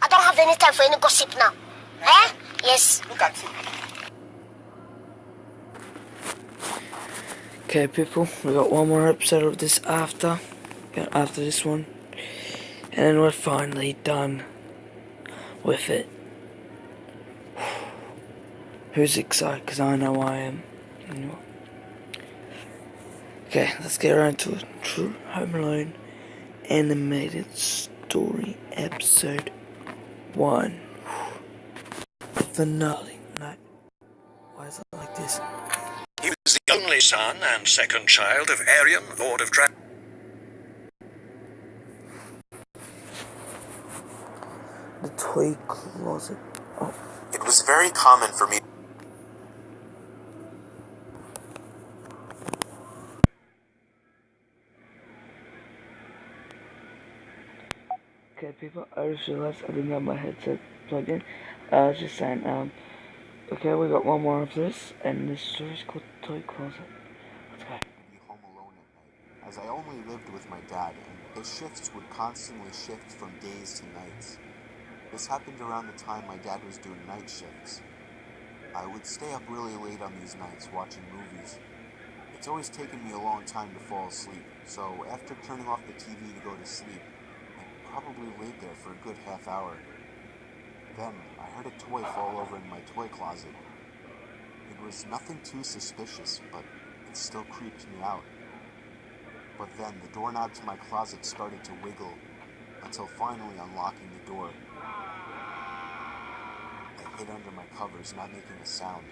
I don't have any time for any gossip now. Eh? Yes. Look at you. Okay, people, we got one more episode of this after this one, and then we're finally done with it. Who's excited? Because I know I am. Okay, let's get around to it. True Home Alone animated story episode 1. Finale. No. Why is it like this? He was the only son and second child of Arion, Lord of Dragons. The toy closet. Oh. It was very common for me. Okay, people, I just realized I didn't have my headset plugged in. I was just saying, okay, we got one more of this, and this story's called Toy Closet. Let's go. Be home alone at night, as I only lived with my dad, and his shifts would constantly shift from days to nights. This happened around the time my dad was doing night shifts. I would stay up really late on these nights watching movies. It's always taken me a long time to fall asleep, so after turning off the TV to go to sleep, I probably laid there for a good half hour. Then, I heard a toy fall over in my toy closet. It was nothing too suspicious, but it still creeped me out. But then, the doorknob to my closet started to wiggle, until finally unlocking the door. I hid under my covers, not making a sound.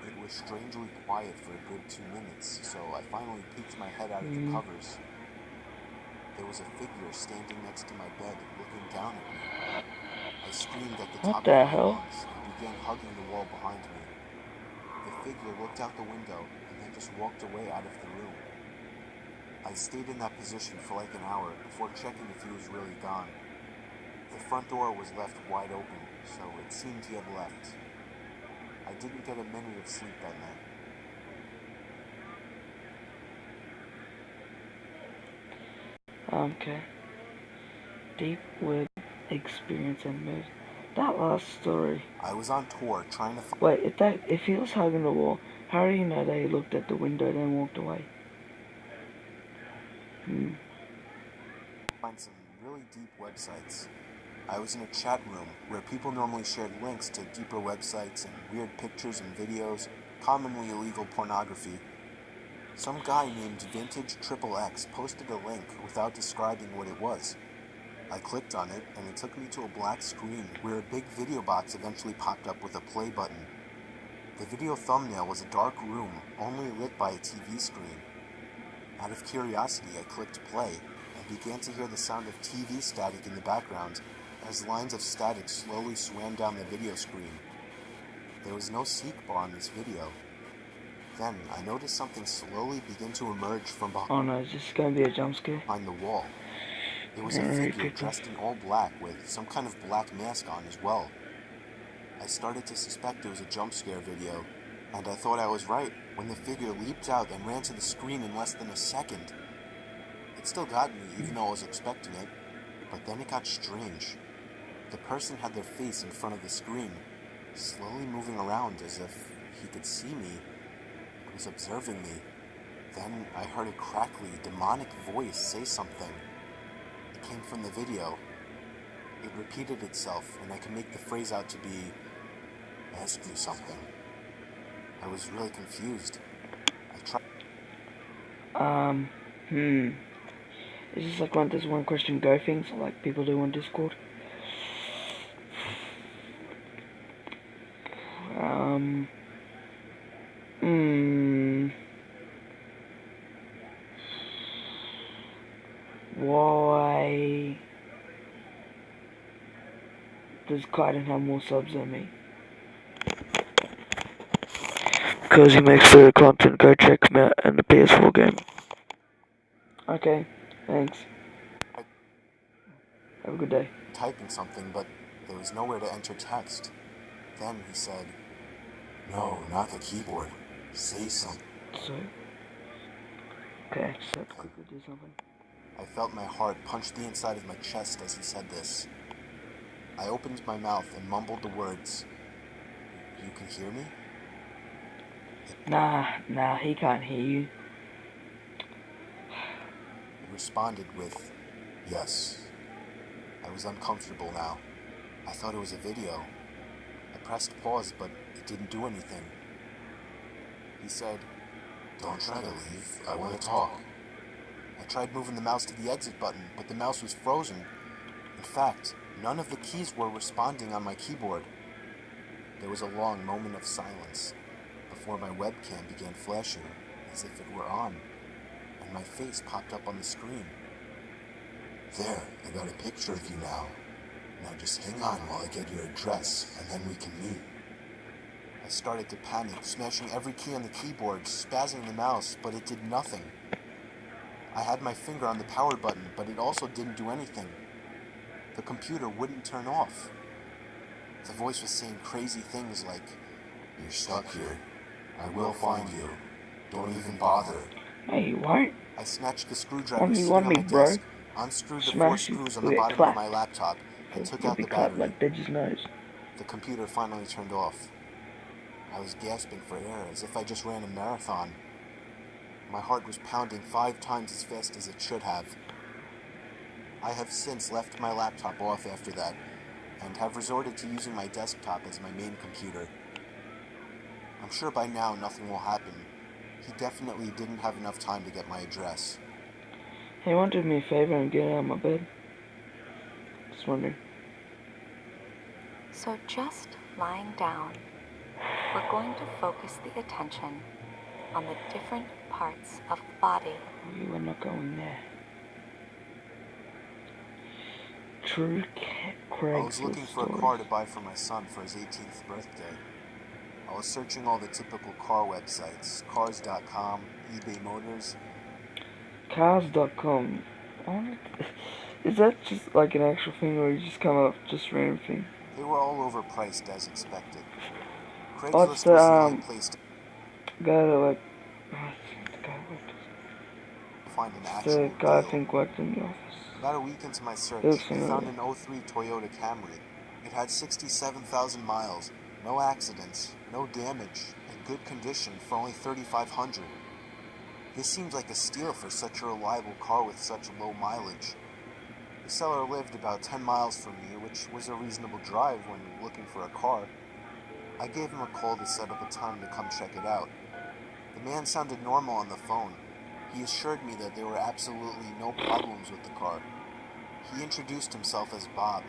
It was strangely quiet for a good 2 minutes, so I finally peeked my head out of the covers. There was a figure standing next to my bed, looking down at me. I screamed at the top of my lungs and began hugging the wall behind me. The figure looked out the window and then just walked away out of the room. I stayed in that position for like an hour before checking if he was really gone. The front door was left wide open, so it seemed he had left. I didn't get a minute of sleep that night. Okay. Deep web experience and mood. That last story. I was on tour trying to Wait, if he was hugging the wall, how do you know that he looked at the window and then walked away? find some really deep websites. I was in a chat room where people normally shared links to deeper websites and weird pictures and videos, commonly illegal pornography. Some guy named Vintage XXX posted a link without describing what it was. I clicked on it, and it took me to a black screen where a big video box eventually popped up with a play button. The video thumbnail was a dark room, only lit by a TV screen. Out of curiosity, I clicked play, and began to hear the sound of TV static in the background as lines of static slowly swam down the video screen. There was no seek bar on this video. Then, I noticed something slowly begin to emerge from behind. Oh no, is this going to be a jump scare? Behind the wall. It was a figure dressed in all black with some kind of black mask on as well. I started to suspect it was a jump scare video, and I thought I was right when the figure leaped out and ran to the screen in less than a second. It still got me, even though I was expecting it, but then it got strange. The person had their face in front of the screen, slowly moving around as if he could see me. It was observing me. Then I heard a crackly, demonic voice say something. It came from the video. It repeated itself, and I could make the phrase out to be, "Ask you something." I was really confused. I tried. Is this like one of those one question go things like people do on Discord? Why does Kaiden have more subs than me? Because he makes better content. Go check him out in the PS4 game. Okay, thanks. Have a good day. Typing something, but there was nowhere to enter text. Then he said, "No, not the keyboard. Say something." So? Okay, so let's quickly do something. I felt my heart punch the inside of my chest as he said this. I opened my mouth and mumbled the words, "You can hear me?" Nah, he can't hear you. It responded with, "Yes." I was uncomfortable now. I thought it was a video. I pressed pause, but it didn't do anything. He said, "Don't try to leave. I want to talk." I tried moving the mouse to the exit button, but the mouse was frozen. In fact, none of the keys were responding on my keyboard. There was a long moment of silence before my webcam began flashing as if it were on, and my face popped up on the screen. "There, I got a picture of you now. Now just hang on while I get your address, and then we can meet." I started to panic, smashing every key on the keyboard, spazzing the mouse, but it did nothing. I had my finger on the power button, but it also didn't do anything. The computer wouldn't turn off. The voice was saying crazy things like, "You're stuck here. I will find you. Don't even bother." No, you won't. I snatched the screwdriver You sitting want on me, my bro? desk, unscrewed the 4 Smash you. screws on You'll the get bottom of my clapped. laptop, and took You'll out be the clapped battery. like Deji's nose. The computer finally turned off. I was gasping for air as if I just ran a marathon. My heart was pounding 5 times as fast as it should have. I have since left my laptop off after that, and have resorted to using my desktop as my main computer. I'm sure by now nothing will happen. He definitely didn't have enough time to get my address. Hey, want to do me a favor and get out of my bed? Just wondering. So just lying down, we're going to focus the attention on the different parts of the body. You are not going there. True Craigslist I was looking for a car to buy for my son for his 18th birthday. I was searching all the typical car websites, cars.com, eBay Motors. Cars.com. Is that just like an actual thing, or you just come up with just random thing? They were all overpriced as expected. Oh, it's Craigslist the was the only place to guy that like. find an It's actual the guy I deal. think worked in the office. About a week into my search, Looks I familiar. found an 03 Toyota Camry. It had 67,000 miles, no accidents, no damage, and good condition for only $3,500. This seems like a steal for such a reliable car with such low mileage. The seller lived about 10 miles from me, which was a reasonable drive when looking for a car. I gave him a call to set up a time to come check it out. The man sounded normal on the phone. He assured me that there were absolutely no problems with the car. He introduced himself as Bob.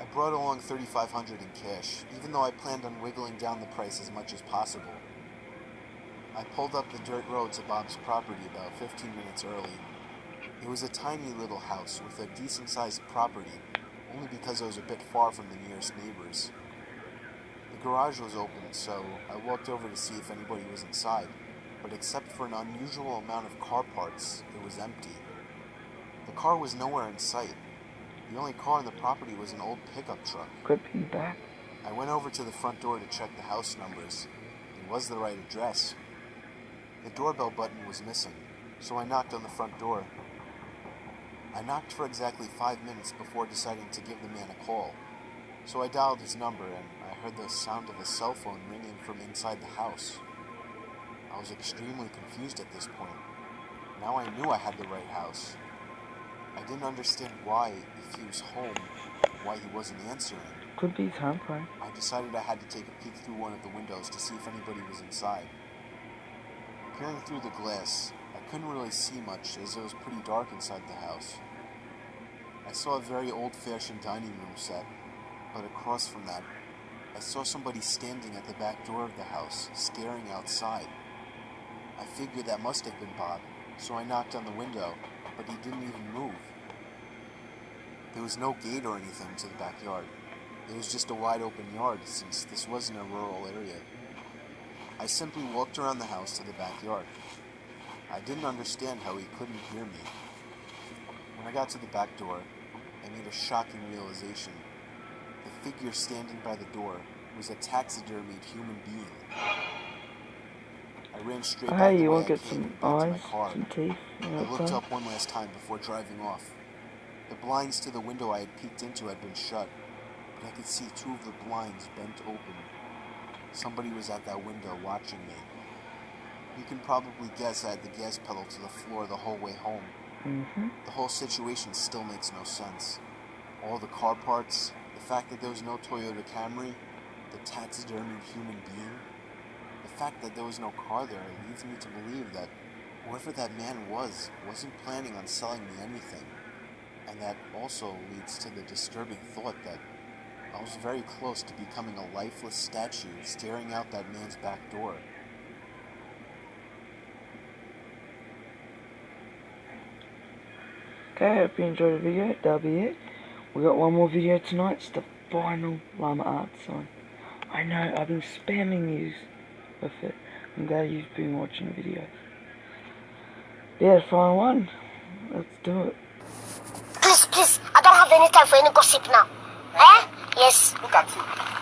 I brought along $3,500 in cash, even though I planned on wiggling down the price as much as possible. I pulled up the dirt road to Bob's property about 15 minutes early. It was a tiny little house with a decent-sized property, only because it was a bit far from the nearest neighbors. The garage was open, so I walked over to see if anybody was inside, but except for an unusual amount of car parts, it was empty. The car was nowhere in sight. The only car on the property was an old pickup truck. Could be back. I went over to the front door to check the house numbers. It was the right address. The doorbell button was missing, so I knocked on the front door. I knocked for exactly 5 minutes before deciding to give the man a call. So I dialed his number, and I heard the sound of a cell phone ringing from inside the house. I was extremely confused at this point. Now I knew I had the right house. I didn't understand why, if he was home, why he wasn't answering. Could be time crime. I decided I had to take a peek through one of the windows to see if anybody was inside. Peering through the glass, I couldn't really see much as it was pretty dark inside the house. I saw a very old-fashioned dining room set, but across from that, I saw somebody standing at the back door of the house, staring outside. I figured that must have been Bob, so I knocked on the window, but he didn't even move. There was no gate or anything to the backyard. It was just a wide open yard, since this wasn't a rural area. I simply walked around the house to the backyard. I didn't understand how he couldn't hear me. When I got to the back door, I made a shocking realization. The figure standing by the door was a taxidermied human being. I ran straight back Hey, the you way want I to get came some back to my eyes, car. some teeth? I looked up one last time before driving off. The blinds to the window I had peeked into had been shut, but I could see two of the blinds bent open. Somebody was at that window watching me. You can probably guess I had the gas pedal to the floor the whole way home. The whole situation still makes no sense. All the car parts, the fact that there was no Toyota Camry, the taxidermied human being, the fact that there was no car there leads me to believe that whoever that man wasn't planning on selling me anything. And that also leads to the disturbing thought that I was very close to becoming a lifeless statue staring out that man's back door. Okay, hope you enjoyed the video. That'll be it. We got one more video tonight. It's the final llama art sign. I know, I've been spamming you with it. I'm glad you've been watching the videos. Yeah, the final one. Let's do it. Please, I don't have any time for any gossip now. Eh? Yes. Look at you.